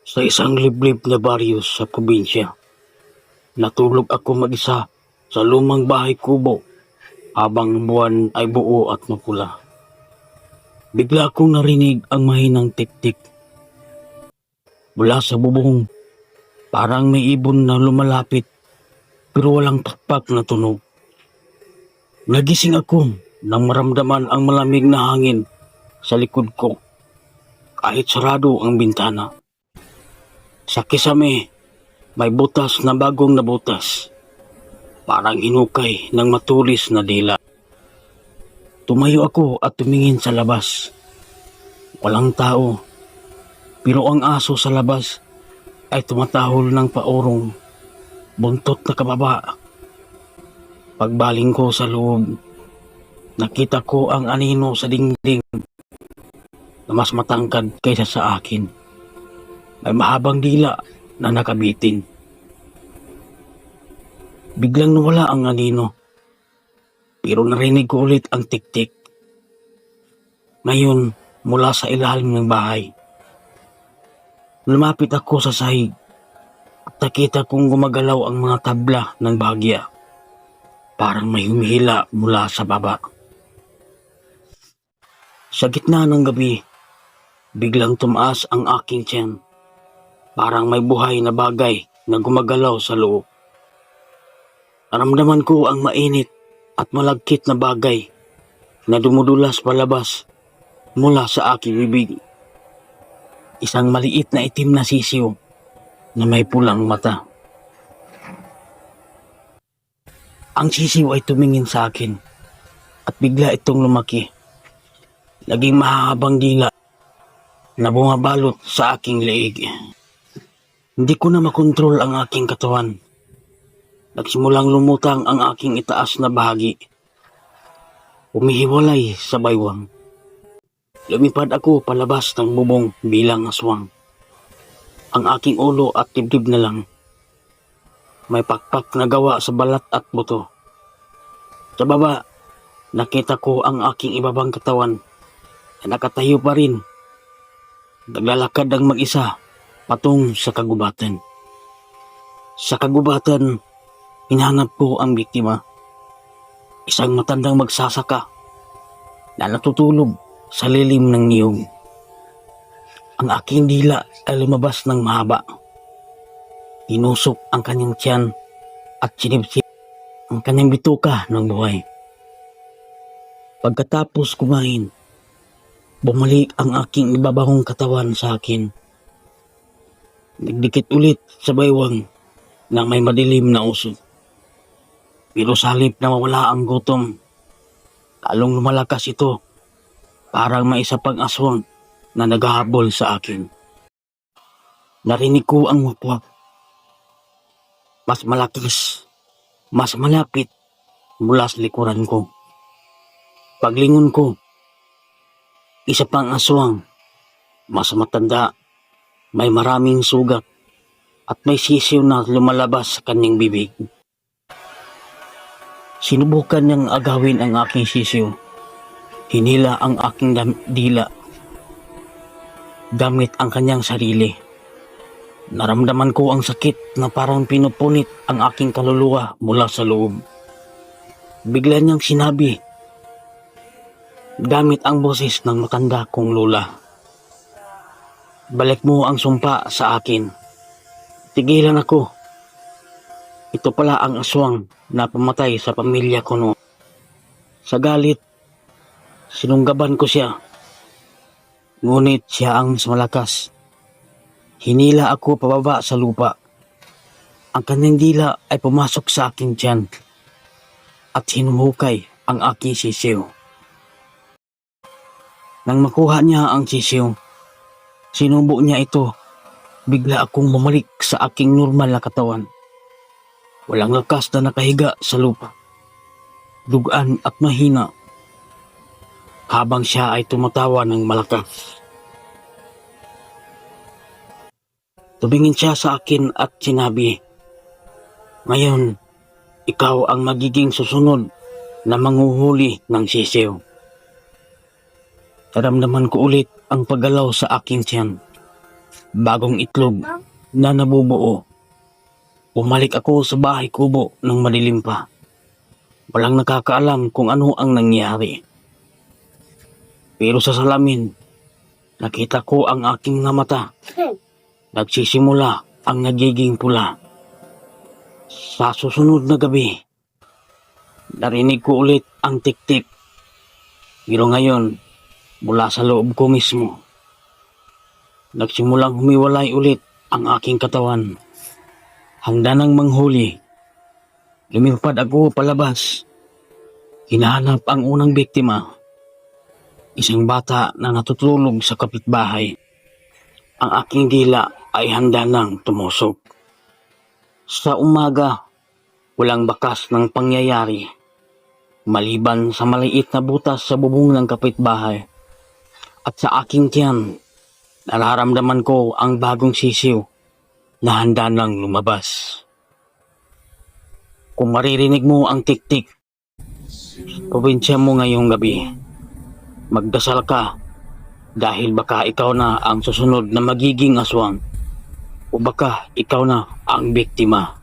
Sa isang liblib na baryo sa probinsya, natulog ako mag-isa sa lumang bahay kubo habang ang buwan ay buo at mapula. Bigla akong narinig ang mahinang tik-tik mula sa bubong, parang may ibon na lumalapit pero walang pakpak na tunog. Nagising ako nang maramdaman ang malamig na hangin sa likod ko kahit sarado ang bintana. Sa kisame, may butas na bagong nabutas, parang hinukay ng matulis na dila. Tumayo ako at tumingin sa labas. Walang tao, pero ang aso sa labas ay tumatahol ng paurong, buntot na kababa. Pagbaling ko sa loob, nakita ko ang anino sa dingding na mas matangkad kaysa sa akin. May mahabang dila na nakabitin. Biglang nawala ang anino, pero narinig ko ulit ang tik-tik. Ngayon, mula sa ilalim ng bahay. Lumapit ako sa sahig at nakita kong gumagalaw ang mga tabla ng bahagya. Parang may humihila mula sa baba. Sa gitna ng gabi, biglang tumaas ang aking tiyan. Parang may buhay na bagay na gumagalaw sa loob. Naramdaman ko ang mainit at malagkit na bagay na dumudulas palabas mula sa aking bibig. Isang maliit na itim na sisiw na may pulang mata. Ang sisiw ay tumingin sa akin at bigla itong lumaki. Naging mahabang dila na bumabalot sa aking leeg. Hindi ko na makontrol ang aking katawan. Nagsimulang lumutang ang aking itaas na bahagi. Umihiwalay sa baywang. Lumipad ako palabas ng bubong bilang aswang. Ang aking ulo at dibdib na lang. May pakpak na gawa sa balat at buto. Sa baba, nakita ko ang aking ibabang katawan na nakatayo pa rin. Naglalakad ang mag-isa patung sa kagubatan. Sa kagubatan, hinahanap ko ang biktima. Isang matandang magsasaka na natutulog sa lilim ng niyog. Ang aking dila ay lumabas ng mahaba. Tinusok ang kanyang tiyan at sinipsip ang kanyang bituka ng buhay. Pagkatapos kumain, bumalik ang aking ibabahong katawan sa akin. Nagdikit ulit sa baywang na may madilim na usok. Pero sa halip na mawala ang gutom, lalong lumalakas ito, parang may isa pang aswang na naghahabol sa akin. Narinig ko ang wakwak. Mas malakas, mas malapit mula sa likuran ko. Paglingon ko, isa pang aswang, mas matanda, may maraming sugat at may sisiw na lumalabas sa kanyang bibig. Sinubukan niyang agawin ang aking sisiw. Hinila ang aking dila gamit ang kanyang sarili. Naramdaman ko ang sakit na parang pinupunit ang aking kaluluwa mula sa loob. Bigla niyang sinabi, gamit ang boses ng matanda kong lola, balik mo ang sumpa sa akin. Tigilan ako. Ito pala ang aswang na pumatay sa pamilya ko noon. Sa galit, sinunggaban ko siya. Ngunit siya ang mas malakas. Hinila ako pababa sa lupa. Ang kanyang dila ay pumasok sa aking tiyan at hinuhukay ang aking sisiw. Nang makuha niya ang sisiw, sinubo niya ito. Bigla akong bumalik sa aking normal na katawan. Walang lakas na nakahiga sa lupa. Dugaan at mahina. Habang siya ay tumatawa ng malakas. Tumingin siya sa akin at sinabi, ngayon, ikaw ang magiging susunod na manghuhuli ng sisiw. Naramdaman ko ulit ang paggalaw sa aking tiyan. bagong itlog na nabubuo. Umalik ako sa bahay kubo ng madilim pa. Walang nakakaalam kung ano ang nangyari. Pero sa salamin, nakita ko ang aking mga mata. Nagsisimula ang nagiging pula. Sa susunod na gabi, narinig ko ulit ang tik-tik. Pero ngayon, mula sa loob ko mismo. Nagsimulang humiwalay ulit ang aking katawan. Hanggang nang manghuli, lumipad ako palabas. Hinahanap ang unang biktima. Isang bata na natutulog sa kapitbahay. Ang aking dila ay handa nang tumusok. Sa umaga, walang bakas ng pangyayari. Maliban sa maliit na butas sa bubong ng kapitbahay. At sa aking tiyan, nararamdaman ko ang bagong sisiw na handa nang lumabas. Kung maririnig mo ang tik-tik, probinsya mo ngayong gabi, magdasal ka dahil baka ikaw na ang susunod na magiging aswang o baka ikaw na ang biktima.